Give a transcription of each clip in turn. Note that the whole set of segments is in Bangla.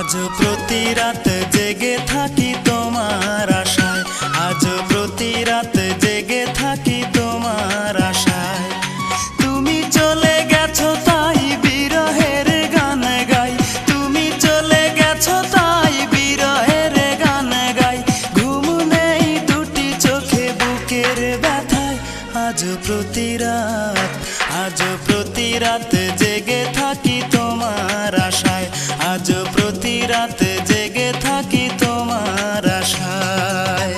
আজ প্রতি রাত জেগে থাকি তোমার আশায়, আজ প্রতি রাত জেগে থাকি তোমার আশায়। তুমি চলে গেছো তাই বিরহের গান গাই, তুমি চলে গেছো তাই বিরহের গান গাই। ঘুম নেই দুটি চোখে বুকের ব্যথায়, আজ প্রতি রাত, আজ প্রতি রাত জেগে থাকি তোমার আশায়, আজ প্রতি রাত জেগে থাকি তোমার আশায়।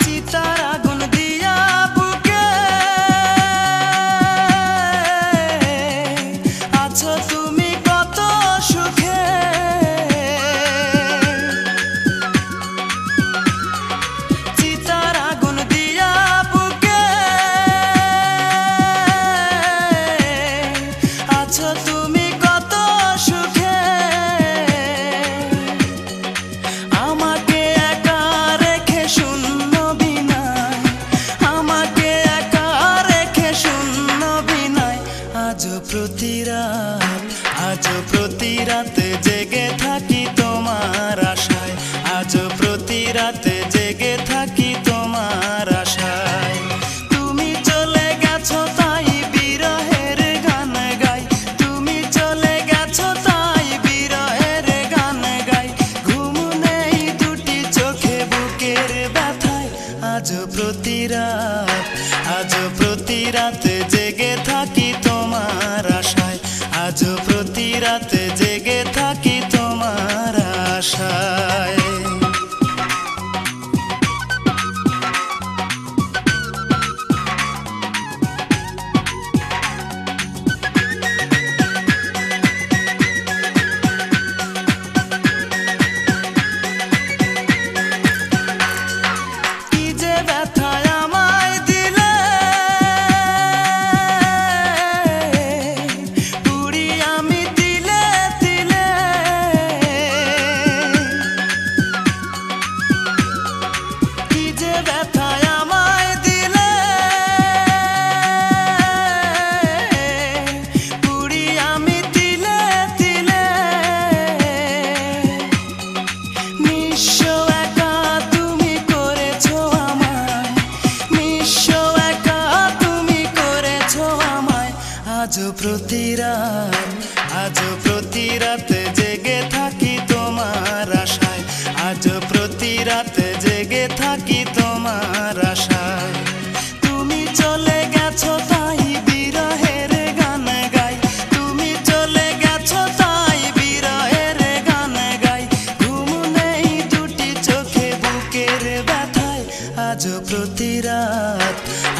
চিতার আগুন দিয়া বুকে আছো তুমি কত সুখে, চিতার আগুন দিয়া বুকে আছো তুমি কত সুখে। আমাকে একা রেখে শূন্য বিনায়, আমাকে একা রেখে শূন্য বিনায়। আজ প্রতি রাত, আজ প্রতি রাত জেগে থাকি তোমার আশায়, আজ প্রতি রাত জেগে থাকি তোমার আশায়। তুমি চলে গেছো তাই বিরহের গান গাই, তুমি চলে গেছো তাই বিরহের গান গাই। ঘুম নেই দুটি চোখে বুকের ব্যথায়, আজ প্রতি রাত, আজ প্রতি রাত জেগে থাকি তোমার আশায়, আজ প্রতি রাত জেগে থাকি তোমার আশায়। কি যে ব্যথায় আমায় দিলে, পুরি আমি তিলে তিলে। কি যে ব্যথায় আমায় দিলে, পুরি আমি তিলে তিলে। নিঃস্ব একা তুমি করেছো আমায়, নিঃস্ব একা তুমি করেছো আমায়। আজ প্রতি রাত, আজ প্রতি রাত জেগে থাকি তোমার আশায়, আজ প্রতি রাত জেগে থাকি তোমার আশায়। তুমি চলে গেছো তাই বিরহের গান গাই, তুমি চলে গেছো তাই বিরহের গান গাই। ঘুম নেই দুটি চোখে বুকের ব্যথায়, আজ প্রতি রাত,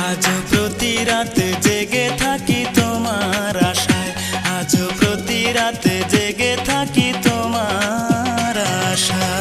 আজ প্রতি রাত জেগে থাকি তোমার আশায়, আজ প্রতি রাত জেগে থাকি তোমার আশায়।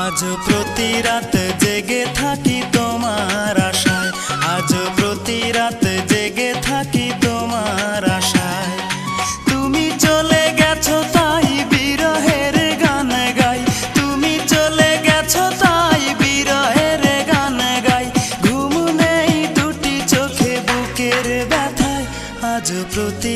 আজ প্রতি রাত জেগে থাকি তোমার আশায়, আজ প্রতি রাত